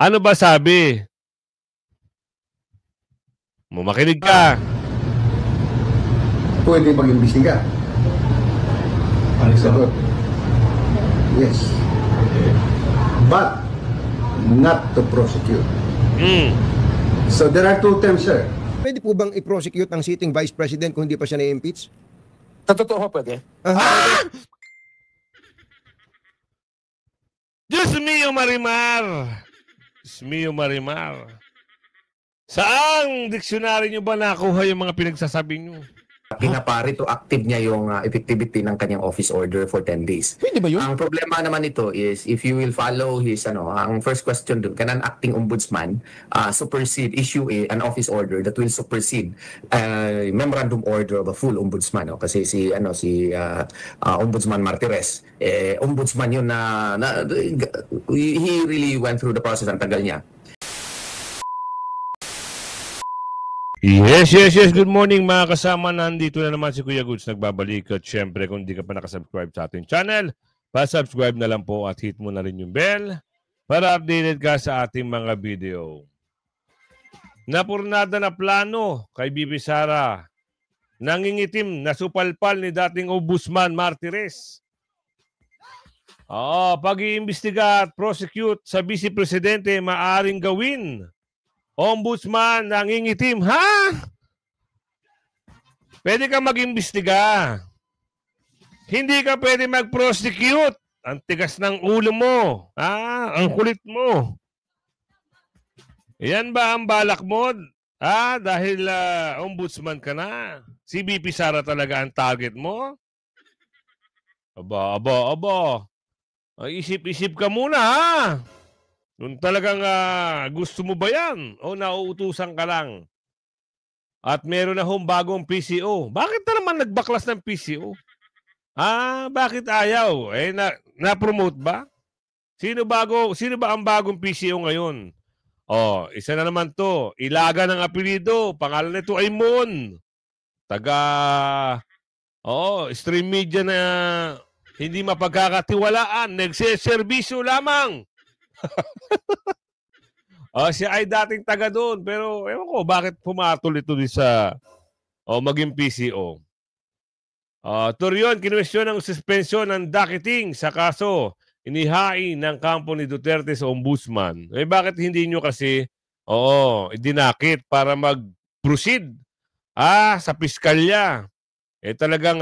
Ano ba sabi? Makinig ka. Pwede mag-imbestiga. Sagot. Yes. But not to prosecute. So there are two terms, sir. Pwede po bang i-prosecute ang sitting vice president kung hindi pa siya na-impeach? Sa totoo pwede. Diyos mío, Marimar. Diyos mío, Marimar. Saang diksyonary nyo ba nakuha yung mga pinagsasabi nyo? Pinapari to active niya yung effectivity ng kanyang office order for 10 days. Pwede ba yun? Ang problema naman ito is if you will follow his ang first question doon, can an acting ombudsman issue an office order that will supersede memorandum order of a full ombudsman, no? Kasi si Ombudsman Martires, ombudsman yun na he really went through the process, ang tagal niya. Yes. Good morning mga kasama. Nandito na naman si Kuya Goods nagbabalik. At syempre kung di ka pa nakasubscribe sa ating channel, pa-subscribe na lang po at hit mo na rin yung bell para updated ka sa ating mga video. Napurnada na plano kay Bibi Sara. Nangingitim na supalpal ni dating Ombudsman Martires. Pag-iimbestiga at prosecute sa Vice Presidente maaring gawin. Ombudsman nangingitim, ha? Pwede ka mag-imbestiga. Hindi ka pwede mag-prosecute. Ang tigas ng ulo mo. Ang kulit mo. Yan ba ang balak mo? Dahil ombudsman ka na. Si BP Sara talaga ang target mo? Aba. Isip-isip ka muna, ha? Kung talagang gusto mo ba yan o nauutusan ka lang? At meron na bagong PCO. Bakit na naman nagbaklas ng PCO? Bakit ayaw? Na-promote ba? Sino ba ang bagong PCO ngayon? Isa na naman to. Ilaga ng apelido. Pangalan nito ay Moon. Stream media na hindi mapagkakatiwalaan. Nagseservisyo lamang. Siya ay dating taga doon. Pero ewan ko, bakit pumatol ito sa maging PCO? Torreon, kinwestiyon ng suspensyon ng docketing sa kaso inihain ng kampo ni Duterte sa ombudsman. Bakit hindi nyo kasi dinakit para mag-proceed sa piskalya? Talagang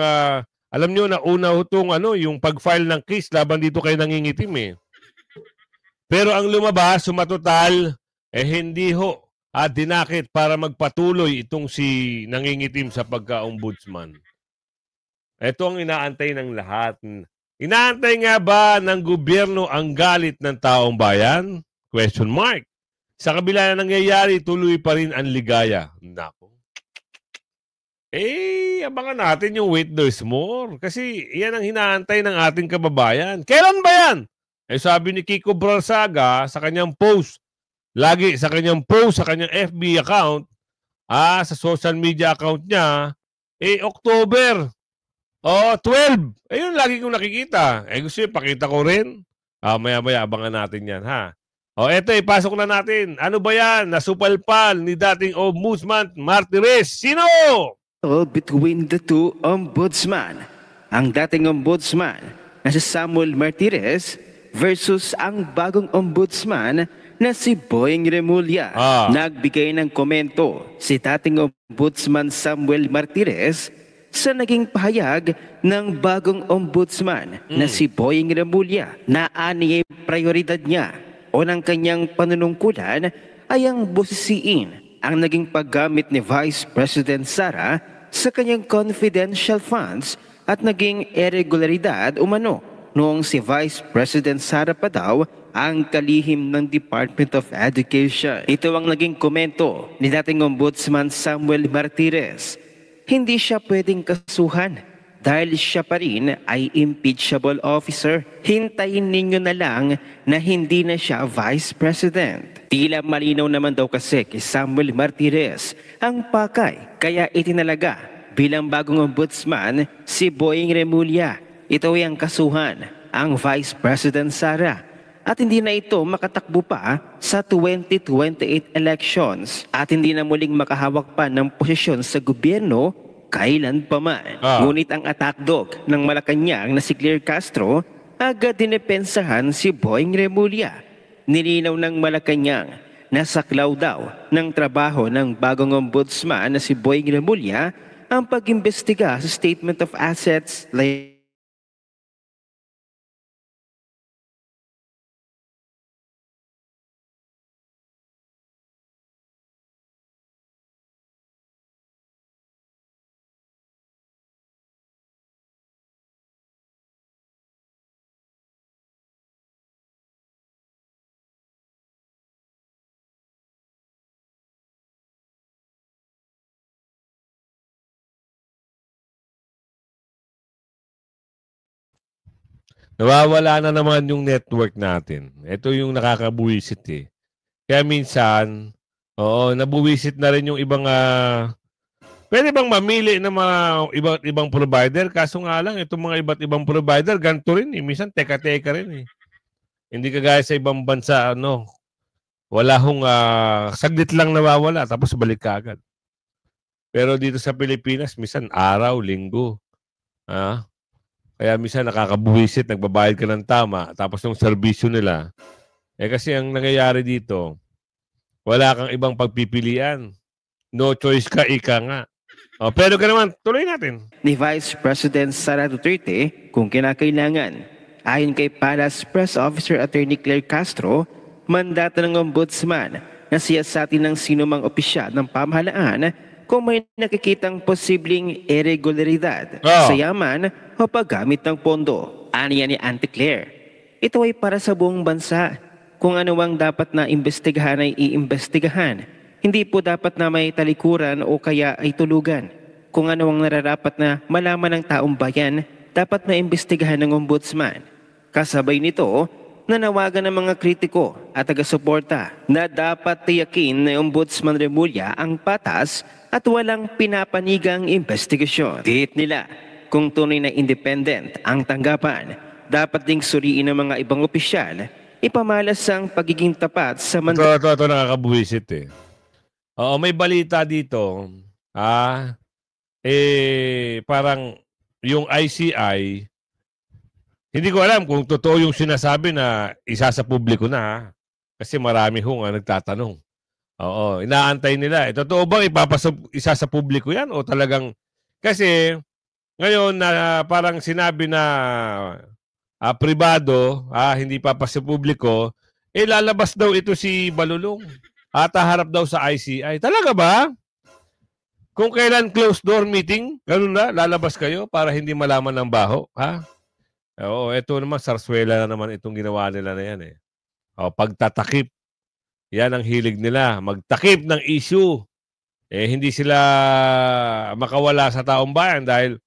alam nyo na una itong yung pag-file ng case laban dito kay nangingitim Pero ang lumabas, sumatotal, hindi dinakit para magpatuloy itong si nangingitim sa pagka-ombudsman. Ito ang inaantay ng lahat. Inaantay nga ba ng gobyerno ang galit ng taong bayan? Question mark. Sa kabila na nangyayari, tuloy pa rin ang ligaya. Nako. Abangan natin yung wait there's more. Kasi yan ang hinaantay ng ating kababayan. Kailan ba yan? Sabi ni Kiko Bralsaga sa kanyang post, lagi sa kanyang post, sa kanyang FB account, sa social media account niya, October 12. Ayun, lagi kong nakikita. Gusto nyo, pakita ko rin. Maya-maya, abangan natin yan, ha? Eto, ipasok na natin. Ano ba yan? Nasupalpal ni dating Ombudsman Martires. Sino? Between the two ombudsman. Ang dating ombudsman na si Samuel Martires versus ang bagong ombudsman na si Boying Remulla. Nagbigay ng komento si dating ombudsman Samuel Martires sa naging pahayag ng bagong ombudsman na si Boying Remulla na aniyay prioridad niya o ng kanyang panunungkulan ay ang busisiin ang naging paggamit ni Vice President Sara sa kanyang confidential funds at naging irregularidad umano noong si Vice President Sara pa daw ang kalihim ng Department of Education. Ito ang naging komento ni dating Ombudsman Samuel Martires. Hindi siya pwedeng kasuhan dahil siya pa rin ay impeachable officer. Hintayin ninyo na lang na hindi na siya Vice President. Tila malinaw naman daw kasi kay Samuel Martires ang pakay kaya itinalaga bilang bagong ombudsman si Boying Remulla. Ito ay ang kasuhan, ang Vice President Sara. at hindi na ito makatakbo pa sa 2028 elections at hindi na muling makahawak pa ng posisyon sa gobyerno kailan pa man. Ngunit ang attack dog ng Malacanang na si Claire Castro agad dinepensahan si Boying Remulla. Nilinaw ng Malacanang na saklaw daw ng trabaho ng bagong ombudsman na si Boying Remulla ang pag-imbestiga sa Statement of Assets Nawawala na naman yung network natin. Ito yung nakakabuwisit eh. Kaya minsan, nabuwisit na rin yung ibang pwede bang mamili ng mga iba't ibang provider? Kaso nga lang, itong mga iba't ibang provider, ganito rin eh. Minsan, teka-teka rin eh. Hindi kagaya sa ibang bansa, wala hong saglit lang nawawala, tapos balik ka agad. Pero dito sa Pilipinas, minsan araw, linggo. Kaya minsan nakakabuwisit, nagbabayad ka ng tama, tapos yung serbisyo nila. Kasi ang nangyayari dito, wala kang ibang pagpipilian. No choice ka, ika nga. Pero ka naman, tuloy natin. Ni Vice President Sara Duterte kung kinakailangan. Ayon kay Palace Press Officer Attorney Claire Castro, mandato ng ombudsman na siyasatin ng sinumang opisyal ng pamahalaan kung may nakikitang posibleng irregularidad sa yaman o paggamit ng pondo. Aniya ni Auntie Claire, ito ay para sa buong bansa. Kung ano ang dapat na imbestigahan ay iimbestigahan. Hindi po dapat na may talikuran o kaya ay tulugan. Kung ano ang nararapat na malaman ng taong bayan, dapat na imbestigahan ng ombudsman. Kasabay nito, nanawagan ng mga kritiko at taga-suporta na dapat tiyakin ng Ombudsman Remulla ang patas at walang pinapanigang investigasyon. Tiit nila kung tunay na independent ang tanggapan, dapat ding suriin ng mga ibang opisyal, ipamalas ang pagiging tapat sa mandato. Ito nakakabuwisit eh. May balita dito. Parang yung ICI, hindi ko alam kung totoo yung sinasabi na isa sa publiko na. Kasi marami nagtatanong. Inaantay nila. Totoo bang isa sa publiko yan? O talagang, kasi ngayon na parang sinabi na pribado, hindi papasa sa publiko, lalabas daw ito si Balulong. At haharap daw sa ICI. Talaga ba? Kung kailan closed door meeting, ganun na, lalabas kayo para hindi malaman ng baho. Ito naman, sarswela na naman itong ginawa nila na yan eh. Pagtatakip. Yan ang hilig nila. Magtakip ng issue. Hindi sila makawala sa taong bayan dahil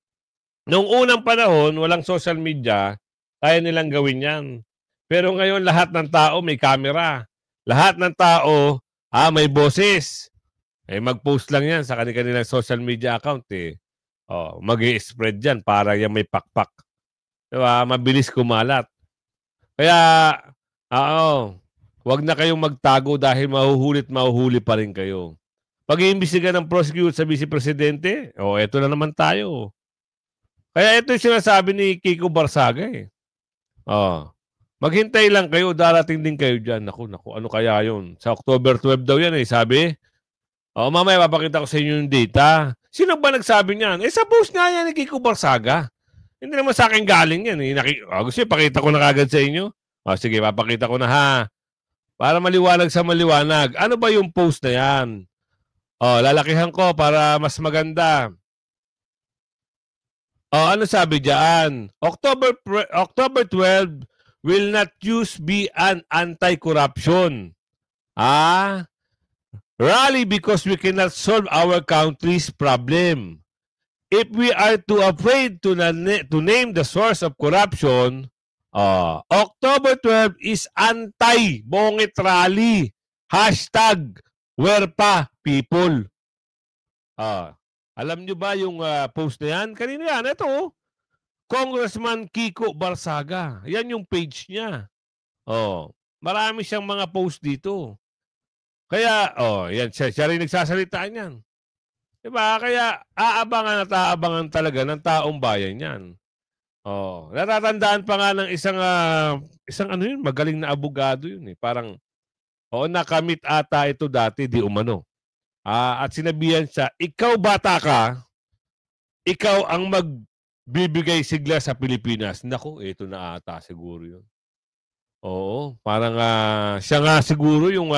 noong unang panahon, walang social media, kaya nilang gawin yan. Pero ngayon, lahat ng tao may camera. Lahat ng tao, may boses. Mag-post lang yan sa kanilang social media account eh. Mag-i-spread yan para yan may pakpak. Diba? Mabilis kumalat. Kaya, wag na kayong magtago dahil mahuhuli pa rin kayo. Pag-iimbestiga ng prosecute sa Vice Presidente, eto na naman tayo. Kaya ito yung sinasabi ni Kiko Barsaga eh. Maghintay lang kayo, darating din kayo dyan. Naku, ano kaya yun? Sa October 12 daw yan eh, sabi. Mamaya papakita ko sa inyo yung data. Sino ba nagsabi niyan? Sa post nga yan ni Kiko Barsaga. Hindi naman sa akin galing yan. Gusto pakita ko na kagad sa inyo. Sige, papakita ko na ha. Para maliwanag sa maliwanag. Ano ba yung post na yan? Lalakihan ko para mas maganda. Ano sabi diyan? October 12 will not be an anti-corruption. Rally because we cannot solve our country's problem. If we are too afraid to name the source of corruption, October 12 is anti-bongit rally. #Werpa people. Alam nyo ba yung post na yan? Kanina yan, ito. Congressman Kiko Barsaga. Yan yung page niya. Marami siyang mga post dito. Kaya, yan, siya rin nagsasalita niyan. Diba? Kaya, aabangan at aabangan talaga ng taong bayan yan. Natatandaan pa nga ng isang ano yun, magaling na abogado yun eh. Parang, nakamit ata ito dati, di umano. At sinabihan siya, ikaw bata ka, ikaw ang magbibigay sigla sa Pilipinas. Naku, ito na ata siguro yun. Oo, parang siya nga siguro yung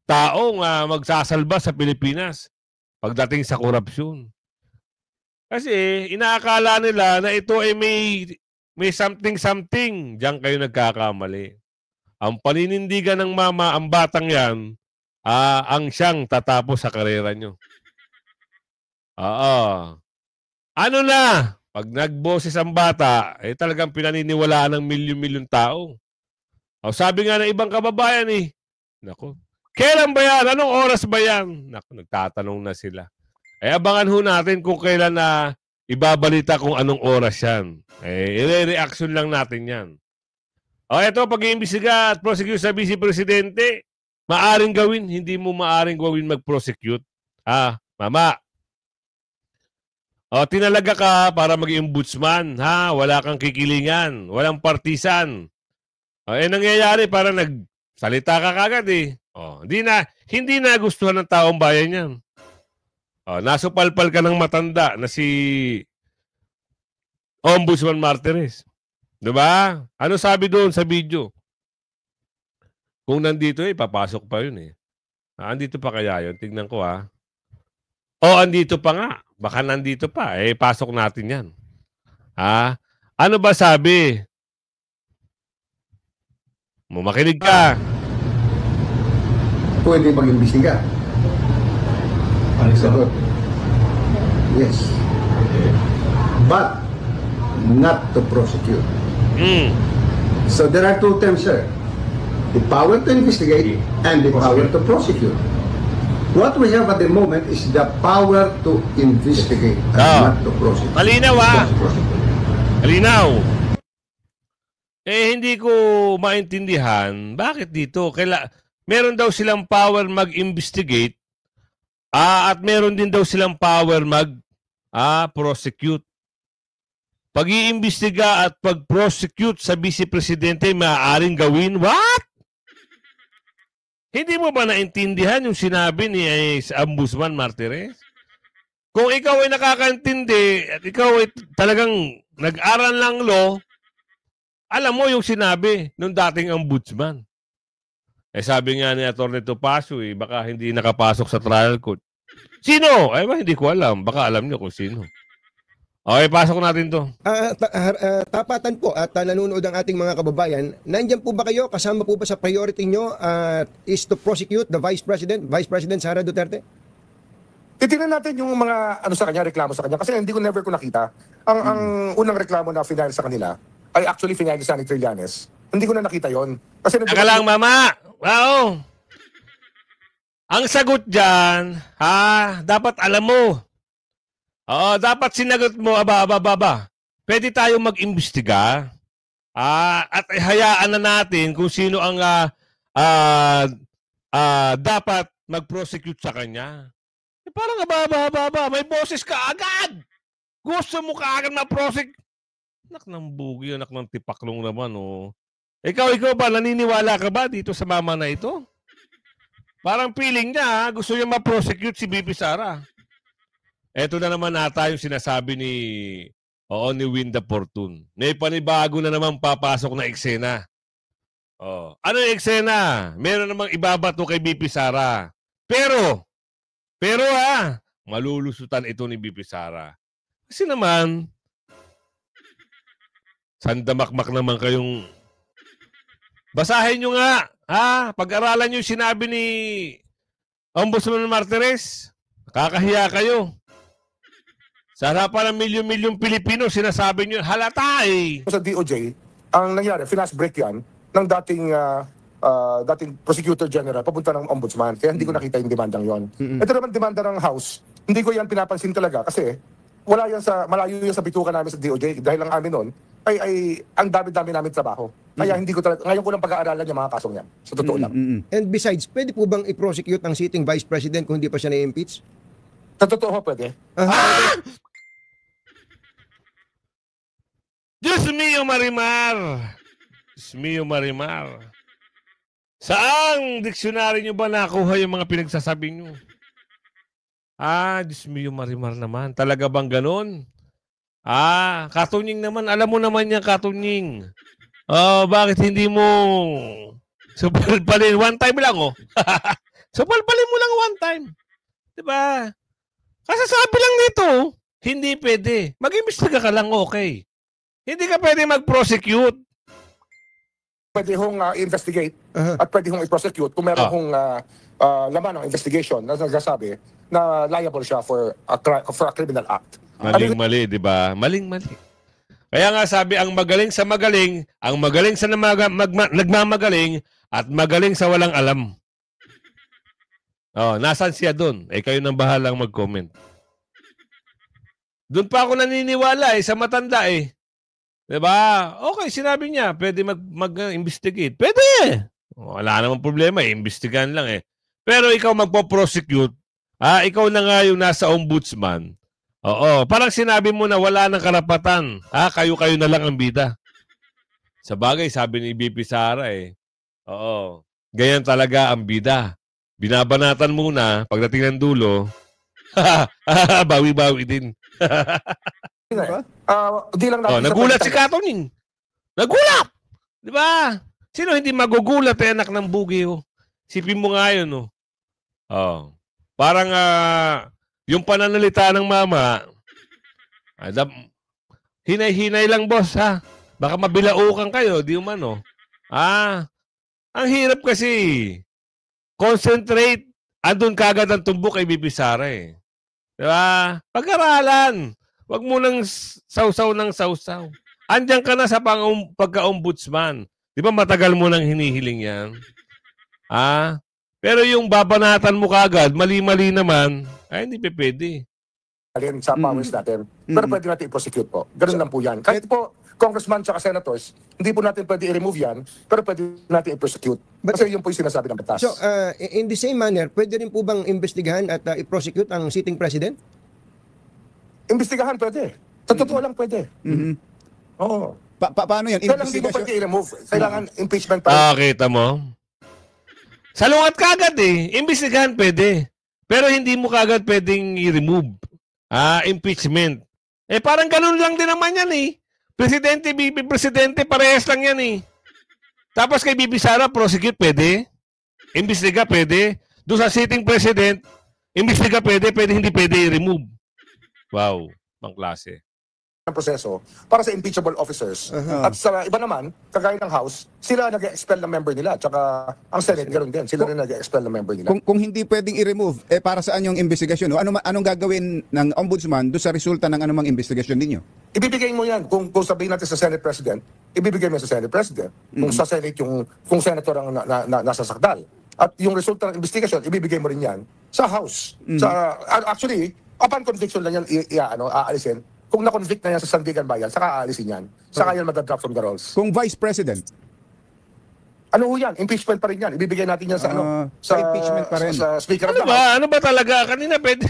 taong magsasalba sa Pilipinas pagdating sa korupsyon. Kasi inaakala nila na ito ay may something. Diyan kayo nagkakamali. Ang paninindigan ng mama, ang batang yan, ang siyang tatapos sa karera nyo. Ano na? Pag nagboses ang bata, talagang pinaniniwalaan ng milyon-milyon tao. Sabi nga ng ibang kababayan naku, kailan ba yan? Anong oras ba yan? Naku, nagtatanong na sila. Abangan ho natin kung kailan na ibabalita kung anong oras yan. I-reaction lang natin yan. Ito, pag-iimbestiga at prosecute sa Vice Presidente, maaring gawin, hindi mo maaring gawin mag-prosecute. Mama. Tinalaga ka para maging ombudsman, wala kang kikilingan, walang partisan. Nangyayari para nagsalita ka kagad hindi na gustuhan ng taong bayan yan. Nasupalpal ka ng matanda na si Ombudsman Martires. Diba? Ano sabi doon sa video? Kung nandito papasok pa yun andito pa kaya yun? Tignan ko andito pa nga. Baka nandito pa. Pasok natin yan. Ano ba sabi? Makinig ka. Pwede mag-imbestiga. Sagot. Yes. But not to prosecute. So there are two terms, sir. The power to investigate and the power to prosecute. What we have at the moment is the power to investigate and not to prosecute. Malinaw Malinaw. Hindi ko maintindihan bakit dito. Meron daw silang power mag-investigate at meron din daw silang power mag-prosecute. Pag-iimbestiga at pag-prosecute sa Vice Presidente maaaring gawin. What? Hindi mo ba naintindihan yung sinabi ni Ombudsman Martires? Kung ikaw ay nakakaintindi at ikaw ay talagang nag-aral ng law, alam mo yung sinabi nung dating ombudsman. Sabi nga ni Atty. Topacio, baka hindi nakapasok sa trial court. Sino? Hindi ko alam. Baka alam niyo kung sino. Okay, pasok natin to. Tapatan po at nanonood ang ating mga kababayan. Nandiyan po ba kayo? Kasama po ba sa priority nyo is to prosecute the Vice President Sara Duterte? Titingnan natin yung mga sa kanya, reklamo sa kanya. Kasi never ko nakita. Ang unang reklamo na final sa kanila ay actually final sa ni Trillanes. Hindi ko na nakita yon. Kasi Taka lang, mama. Wow. Ang sagot dyan, dapat alam mo. Dapat sinagot mo, pwede tayong mag-imbestiga at hayaan na natin kung sino ang dapat mag-prosecute sa kanya. Parang may boses ka agad. Gusto mo ka agad ma-prosecute. Anak ng bugi, anak ng tipaklong naman. Ikaw ba, naniniwala ka ba dito sa mama na ito? Parang feeling niya, gusto niya ma-prosecute si BP Sara. Ito na naman ata yung sinasabi ni Winda Fortun. May panibago na naman papasok na eksena. Ano yung eksena? Meron namang ibabato kay BP Sara. Pero malulusutan ito ni BP Sara. Kasi naman, sandamakmak naman kayong basahin nyo nga. Pag-aralan nyo yung sinabi ni Ombudsman Martires. Nakakahiya kayo. Sa harapan ng milyon-milyong Pilipino, sinasabi nyo, halata Sa DOJ, ang nangyari, finance break yan ng dating Prosecutor General papunta ng Ombudsman. Kaya hindi ko nakita yung demandang yon. Ito naman demanda ng House. Hindi ko yan pinapansin talaga kasi malayo yan sa bituka namin sa DOJ dahil ang amin nun, ay ang dami-dami namin trabaho. Kaya hindi ko talaga, ngayon ko lang pag-aaralan yung mga kasong yan. Sa totoo lang. And besides, pwede po bang i-prosecute ang sitting Vice President kung hindi pa siya na-impeach? Sa totoo, pwede. Diyos mio Marimar! Diyos mio Marimar! Saang diksyonary nyo ba nakuha yung mga pinagsasabi nyo? Diyos mio Marimar naman. Talaga bang ganun? Katunying naman. Alam mo naman yan, Katunying. Bakit hindi mo supalpalin? One time lang, oh. Supalpalin mo lang one time. Diba? Kasasabi lang nito, hindi pwede. Mag-imbestiga ka lang, okay. Hindi ka pwede mag-prosecute. Pwede hong investigate at pwede hong i-prosecute kung meron hong laman ng investigation na nagsasabi na liable siya for a criminal act. Maling-mali, di ba? Maling-mali. Kaya nga sabi, ang magaling sa magaling, ang magaling sa nagmamagaling, at magaling sa walang alam. Nasaan siya doon? Kayo nang bahalang mag-comment. Doon pa ako naniniwala sa matanda Diba? Okay, sinabi niya, pwede mag-investigate. Pwede. Wala namang problema, imbestigahan lang Pero ikaw magpo-prosecute, ikaw na nga yung nasa ombudsman. Oo, parang sinabi mo na wala nang karapatan. Kayo-kayo na lang ang bida. Sa bagay, sabi ni BP Sara Oo, ganyan talaga ang bida. Binabanatan muna, pagdating ng dulo, bawi-bawi din. Di lang natin nagulat si Katuning. Nagulat! Di ba? Sino hindi magugulat anak ng bugyo? Sipin mo nga yun, Parang yung pananalita ng mama, hinay-hinay lang, boss, Baka mabilaukan kayo, di umano. Ang hirap kasi. Concentrate. Andun kagad ang tumbok kay BP Sara Diba? Pag-aralan. Huwag mo nang sausaw ng sausaw. Andiyan ka na sa pagka-ombudsman. Di ba matagal mo nang hinihiling yan? Pero yung babanatan mo kagad, mali-mali naman, hindi pwede. Sa powers natin. Pero pwede natin i-prosecute po. Ganun lang po yan. Kahit po, congressman at senators, hindi po natin pwede i-remove yan, pero pwede natin i-prosecute. Kasi yun po yung sinasabi ng batas. So, in the same manner, pwede rin po bang investigahan at i-prosecute ang sitting president? Imbestigahan pwede. Sa totoo lang pwede. Oo. Paano yan? Kailangan hindi mo pwede i-remove. Kailangan impeachment pa. Kita mo? Salungat kagad Imbestigahan pwede. Pero hindi mo kagad pwedeng i-remove. Impeachment. Parang ganun lang din naman yan Presidente, BP Presidente, parehas lang yan Tapos kay BP Sara, prosecute pwede. Imbestiga pwede. Doon sa sitting president, imbestiga pwede hindi pwede i-remove. Wow, pang klase. Ang proseso para sa impeachable officers. At sa iba naman, kagaya ng House, sila nag-expel ng member nila. Tsaka ang Senate, ganoon din. Sila rin nag-expel ng member nila. Kung hindi pwedeng i-remove, para saan yung investigasyon? Anong gagawin ng ombudsman doon sa resulta ng anumang investigasyon ninyo? Ibibigay mo yan. Kung sabihin natin sa Senate President, ibibigay mo sa Senate President. Kung sa Senate, kung Senator ang nasa sakdal. At yung resulta ng investigasyon, ibibigay mo rin yan sa House. Actually, upon conviction lang yan, aalisin. Kung na-convict na yan sa Sandigan Bayan, saka aalisin yan. Saka yan madadrop from the rolls. Kung Vice President? Ano ho yan? Impeachment pa rin yan. Ibibigay natin yan sa sa impeachment pa rin. Sa Speaker of the House. Ano ba talaga? Kanina pwede.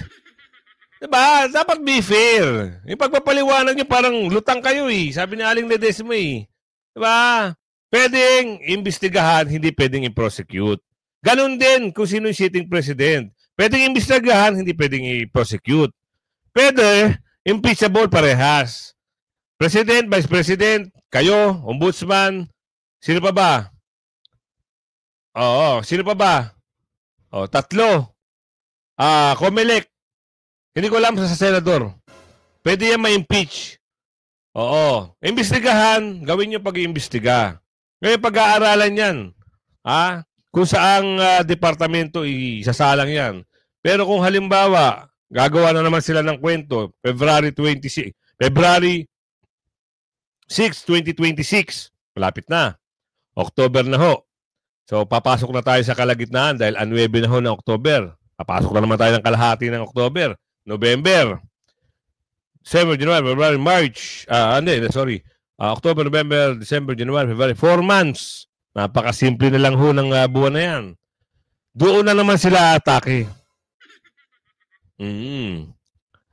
Diba? Dapat be fair. Yung pagpapaliwanag nyo parang lutang kayo Sabi ni Aling Ledesma Diba? Pwedeng imbestigahan, hindi pwedeng i-prosecute. Ganun din kung sino yung sitting president. Pwedeng imbestigahan, hindi pwedeng i-prosecute. Pwede, impeachable parehas. President, Vice President, kayo, Ombudsman, sino pa ba? Sino pa ba? Tatlo. Comelec. Hindi ko alam sa senador. Pwede yan ma-impeach. Imbestigahan, gawin nyo pag-iimbestiga. Ngayon pag-aaralan yan. Kung saang departamento isasalang yan. Pero kung halimbawa, gagawa na naman sila ng kwento, February 6, 2026. Malapit na. October na ho. So, papasok na tayo sa kalagitnaan dahil 9 na ho ng October. Papasok na naman tayo ng kalahati ng October. November. December, January, February, March. October, November, December, January, February. 4 months. Napakasimple na lang ho ng buwan na yan. Doon na naman sila atake.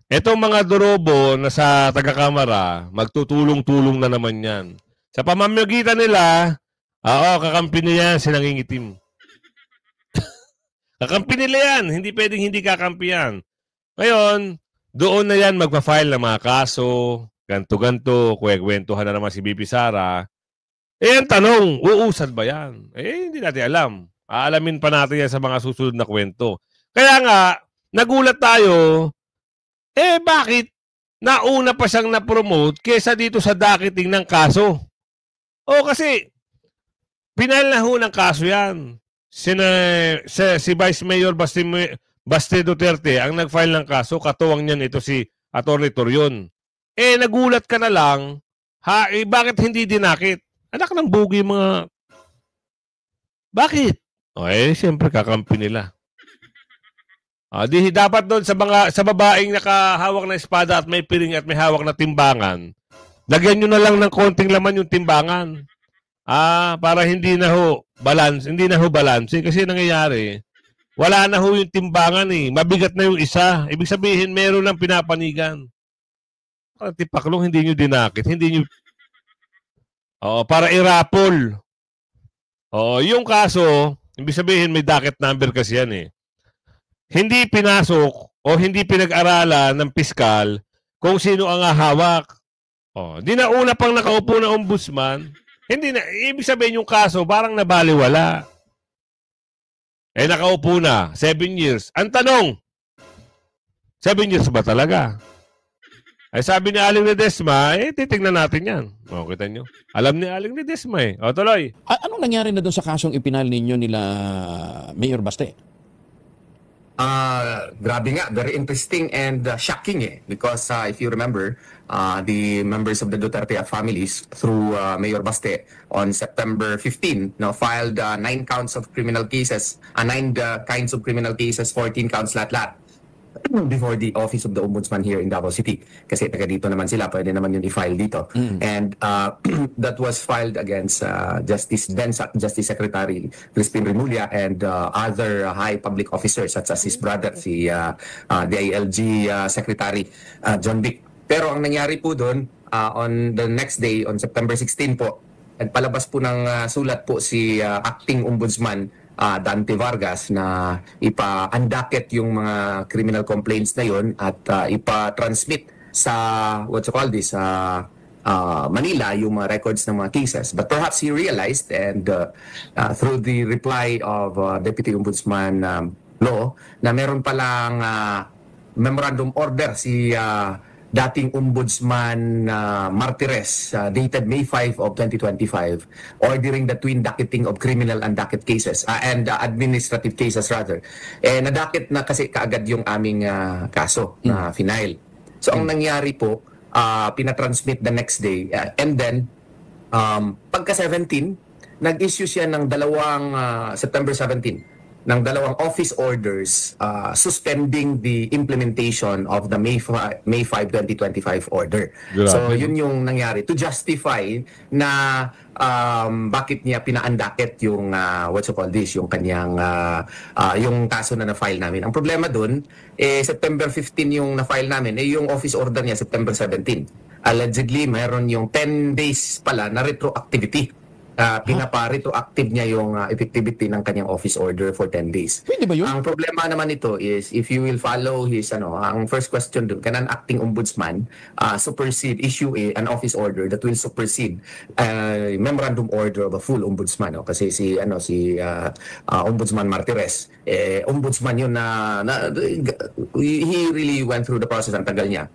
Etong mga durobo na sa taga-kamara, magtutulong-tulong na naman yan. Sa pamamagitan nila, kakampi nila yan, sinangingitim. Kakampi nila yan. Hindi pwedeng hindi kakampi yan. Ngayon, doon na yan magpa-file ng mga kaso, ganto-ganto, kwentuhan na naman si BP Sara. Ang tanong, uusad ba yan? Hindi natin alam. Aalamin pa natin yan sa mga susunod na kwento. Kaya nga, nagulat tayo, bakit nauna pa siyang na-promote kesa dito sa dakiting ng kaso? Kasi, pinal na ho ng kaso yan. Si Vice Mayor Baste Duterte ang nag-file ng kaso, katuwang niyan ito si Atty. Torion. Nagulat ka na lang, bakit hindi dinakit? Anak ng bugi mga... Bakit? Siyempre kakampi nila. Dapat doon sa babaeng nakahawak ng espada at may piring at may hawak na timbangan, lagyan nyo na lang ng konting laman yung timbangan. Para hindi na ho balance. Kasi nangyayari, wala na ho yung timbangan Mabigat na yung isa. Ibig sabihin, meron lang pinapanigan. Tipaklong, hindi nyo dinakit. Hindi nyo... para irapol. Yung kaso, ibig sabihin, may docket number kasi yan Hindi pinasok o hindi pinag-aralan ng piskal kung sino ang hawak. Di na una pang nakaupo na ombudsman, hindi na, ibig sabihin yung kaso parang nabaliwala. Nakaupo na, 7 years. Ang tanong, 7 years ba talaga? Sabi ni Aling Ledesma, titignan natin yan. Kita nyo. Alam ni Aling Ledesma tuloy. Anong nangyari na doon sa kasong ipinal ninyo nila Mayor Baste? Grabe nga, very interesting and shocking because if you remember, the members of the Duterte families through Mayor Baste on September 15 filed 9 counts of criminal cases, 9 kinds of criminal cases, 14 counts lahat before the Office of the Ombudsman here in Davao City. Kasi taga dito naman sila, pwede naman yun i-file dito. And that was filed against Justice Secretary Crispin Remulla and other high public officers such as his brother, the DILG Secretary John Vic. Pero ang nangyari po doon, on the next day, on September 16 po, nagpalabas po ng sulat po si Acting Ombudsman Dante Vargas na ipa-undocket yung mga criminal complaints na yon at ipa-transmit sa Manila yung mga records ng mga cases. But perhaps he realized and through the reply of Deputy Ombudsman Law na meron palang memorandum order si dating Ombudsman Martires dated May 5 of 2025 ordering the twin docketing of criminal and docket cases and administrative cases rather. Nadakit na kasi kaagad yung aming kaso na final. So ang nangyari po, pinatransmit the next day and then pagka 17, nag-issue siya ng September 17 ng dalawang office orders suspending the implementation of the May 5, 2025 order. Grabe. So yun yung nangyari to justify na bakit niya pina-undocket yung yung kanyang yung kaso na na-file namin. Ang problema dun, September 15 yung na-file namin, yung office order niya September 17. Allegedly, mayroon yung 10 days pala na retroactivity. Pinapa-retroactive niya yung effectivity ng kanyang office order for 10 days. Pwede ba yun? Ang problema naman ito is if you will follow his ang first question doon, can an acting ombudsman issue an office order that will supersede memorandum order of a full ombudsman kasi si Ombudsman Martires ombudsman yun na he really went through the process, ang tagal niya.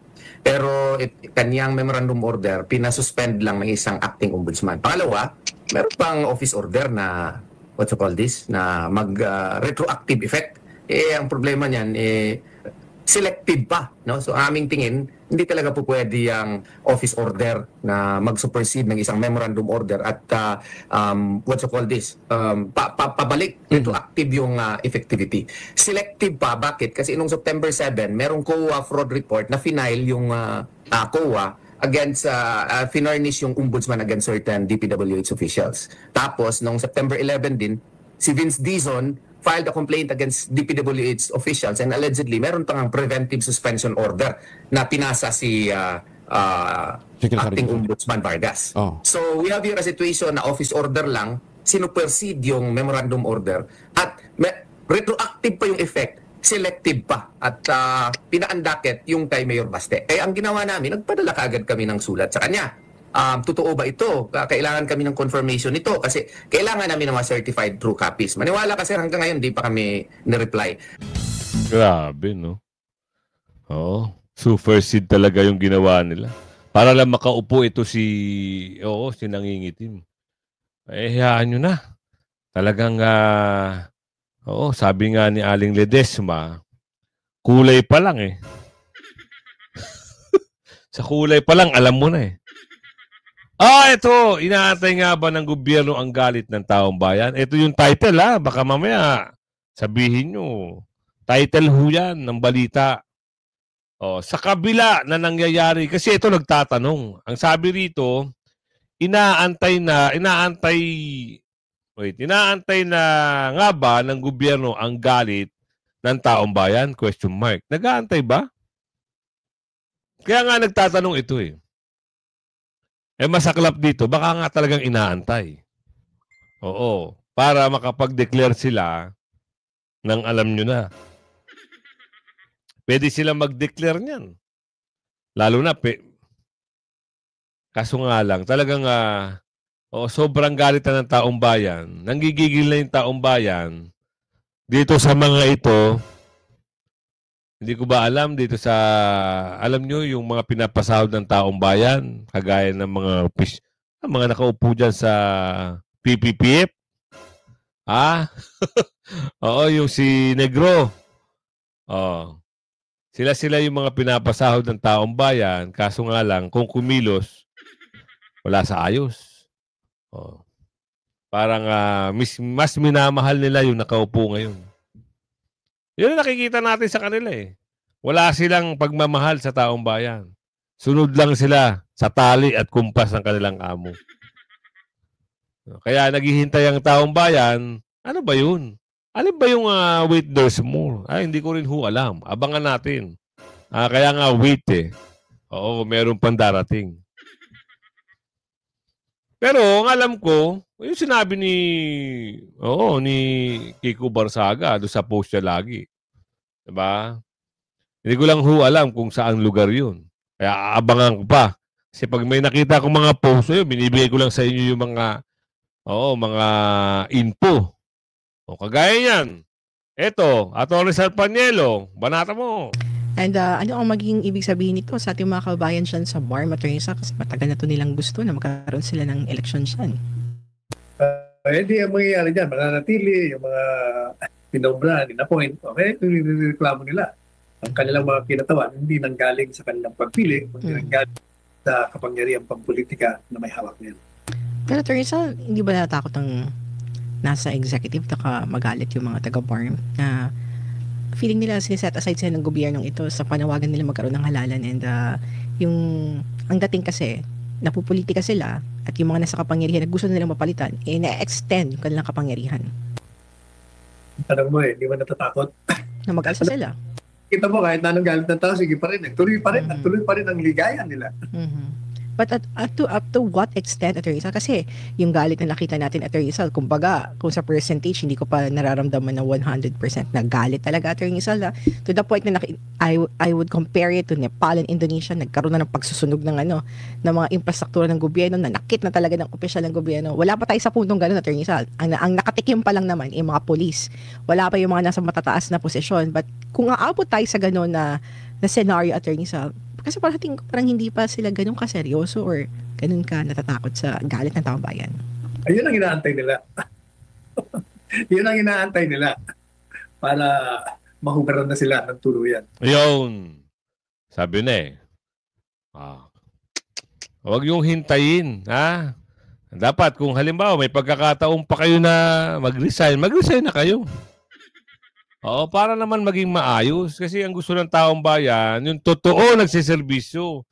Pero kanyang memorandum order, pinasuspend lang ng isang acting ombudsman. Pangalawa, meron pang office order na, na mag-retroactive effect. Ang problema niyan, selective pa. No? So aming tingin, hindi talaga po pwede ang office order na mag-supersede ng isang memorandum order at pabalik retroactive yung effectivity. Selective pa, bakit? Kasi noong September 7, merong COA fraud report na final yung COA against finarnish yung ombudsman against certain DPWH officials. Tapos noong September 11 din, si Vince Dizon filed a complaint against DPWH officials and allegedly meron pang preventive suspension order na pinasa si acting ombudsman Vargas. So we have here a situation na office order lang, sinupersede yung memorandum order at retroactive pa yung effect, selective pa at pinaandakit yung kay Mayor Baste. Ang ginawa namin, nagpadala kaagad kami ng sulat sa kanya. Totoo ba ito? Kailangan kami ng confirmation nito kasi kailangan namin ng mga certified true copies. Maniwala kasi hanggang ngayon di pa kami ni-reply. Grabe, no? Oo. Supersede talaga yung ginawa nila. Para lang makaupo ito si Nangingitim. Hayaan nyo na. Talagang, sabi nga ni Aling Ledesma, kulay pa lang eh. Sa kulay pa lang, alam mo na eh. Ito, inaantay nga ba ng gobyerno ang galit ng taong bayan? Ito yung title baka mamaya sabihin nyo. Title ho yan ng balita. Sa kabila na nangyayari, kasi ito nagtatanong. Ang sabi rito, inaantay na nga ba ng gobyerno ang galit ng taong bayan? Question mark. Nag-aantay ba? Kaya nga nagtatanong ito eh. Masaklap dito, baka nga talagang inaantay. Oo. Para makapag-declare sila ng alam nyo na. Pwede silang mag-declare niyan. Lalo na, kaso nga lang, talagang sobrang galitan ng taong bayan. Nanggigigil na yung taong bayan dito sa mga ito. Hindi ko ba alam dito sa, alam nyo, yung mga pinapasahod ng taong bayan, kagaya ng mga nakaupo dyan sa PPPF. Oo, yung si Negro. Sila yung mga pinapasahod ng taong bayan, kaso nga lang, kung kumilos, wala sa ayos. Parang mas minamahal nila yung nakaupo ngayon. Yun ang nakikita natin sa kanila eh. Wala silang pagmamahal sa taong bayan. Sunod lang sila sa tali at kumpas ng kanilang amo. Kaya naghihintay ang taong bayan, ano ba yun? Alin ba yung wait there's more? Hindi ko rin alam. Abangan natin. Kaya nga wait eh. Oo, meron pang darating. Pero ang alam ko, yung sinabi ni Kiko Barsaga doon sa post niya lagi. Diba? Hindi ko lang alam kung saang lugar yun. Kaya aabangan ko pa. Kasi pag may nakita akong mga post yun, binibigay ko lang sa inyo yung mga info. Kagaya yan. Eto, Atty. Rizal Panielo, banata mo. And ano ang magiging ibig sabihin nito sa ating mga kabayan dyan sa BARM at RISA kasi matagal na ito nilang gusto na magkaroon sila ng election dyan. Hindi ang mangyayari dyan, mananatili yung mga pinobra, in-appoint, okay, yung reklamo nila. Ang kanilang mga kinatawan, hindi nanggaling sa kanilang pagpili, kundi nanggaling sa kapangyarihan pampolitika na may hawak niyan. Pero Teresa, hindi ba natakot ang nasa executive na magalit yung mga taga-BARM na feeling nila siniset aside sila ng gobyernong ito sa panawagan nila magkaroon ng halalan and ang dating kasi napupolitika sila at yung mga nasa kapangyarihan na gusto nilang mapalitan na-extend yung kanilang kapangyarihan. Tanong mo hindi ba natatakot? Na mag-alsa sila. Kita mo kahit na anong galit ng tao, sige pa rin. Tuloy pa rin at tuloy pa rin ang ligaya nila. But up to what extent, Atty. Rizal? Kasi yung galit na nakita natin, Atty. Rizal, kumbaga, kung sa percentage, hindi ko pa nararamdaman na 100% na galit talaga, Atty. Rizal. To the point na I would compare it to Nepal and Indonesia, nagkaroon na ng pagsusunog ng mga infrastruktura ng gobyerno, nanakit na talaga ng opisyal ng gobyerno. Wala pa tayo sa puntong gano'n, Atty. Rizal. Ang nakatikim pa lang naman, yung mga polis. Wala pa yung mga nasa matataas na posisyon. But kung aabot tayo sa gano'n na scenario, Atty. Rizal, kasi parang hindi pa sila ganun kaseryoso or ganun ka natatakot sa galit ng taong bayan. Ayun ang inaantay nila. Yun ang inaantay nila para mahugaran na sila ng tuluyan. Ayun. Sabi na eh. Huwag yung hintayin. Dapat kung halimbawa may pagkakataon pa kayo na mag-resign na kayo. Para naman maging maayos. Kasi ang gusto ng taong bayan, yung totoo nagsiservisyo.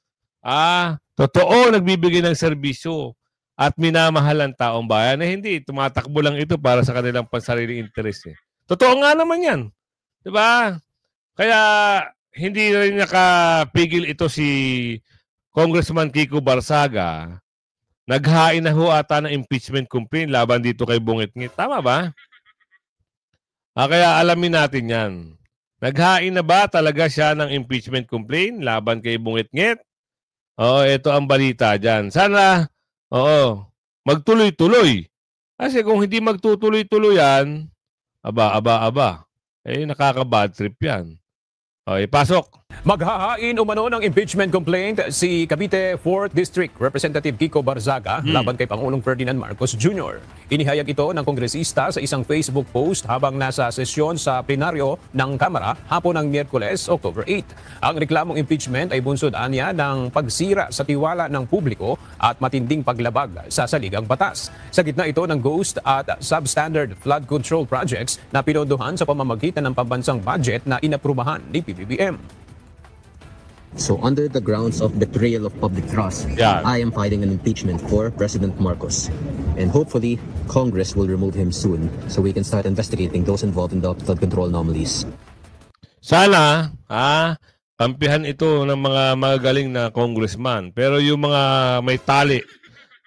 totoo nagbibigay ng serbisyo at minamahal ang taong bayan na hindi tumatakbo lang ito para sa kanilang pansariling interes. Totoo nga naman yan. Diba? Kaya hindi rin nakapigil ito si Congressman Kiko Barzaga. Naghain na ho ata ng impeachment complaint laban dito kay Bungit-Ngit. Tama ba? Kaya alamin natin yan. Naghain na ba talaga siya ng impeachment complaint laban kay Bungit-Ngit? Oo, ito ang balita dyan. Sana, magtuloy-tuloy. Kasi kung hindi magtutuloy-tuloy yan, aba. Nakaka-bad trip yan. Okay, pasok. Maghahain umano ng impeachment complaint si Cavite 4th District Representative Kiko Barzaga laban kay Pangulong Ferdinand Marcos Jr. Inihayag ito ng kongresista sa isang Facebook post habang nasa sesyon sa plenaryo ng Kamara hapon ng Miyerkules, October 8. Ang reklamong impeachment ay bunsod anya ng pagsira sa tiwala ng publiko at matinding paglabag sa saligang batas. Sa gitna ito ng ghost at substandard flood control projects na pinondohan sa pamamagitan ng pambansang budget na inaprubahan ni PBBM. So under the grounds of betrayal of public trust, I am filing an impeachment for President Marcos. And hopefully, Congress will remove him soon so we can start investigating those involved in the flood control anomalies. Sana, kampihan ito ng mga magagaling na congressman. Pero yung mga may tali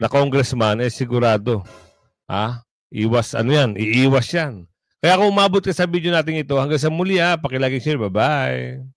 na congressman, sigurado. Iiwas yan. Kaya kung umabot ka sa video natin ito, hanggang sa muli, pakilaging share. Bye-bye.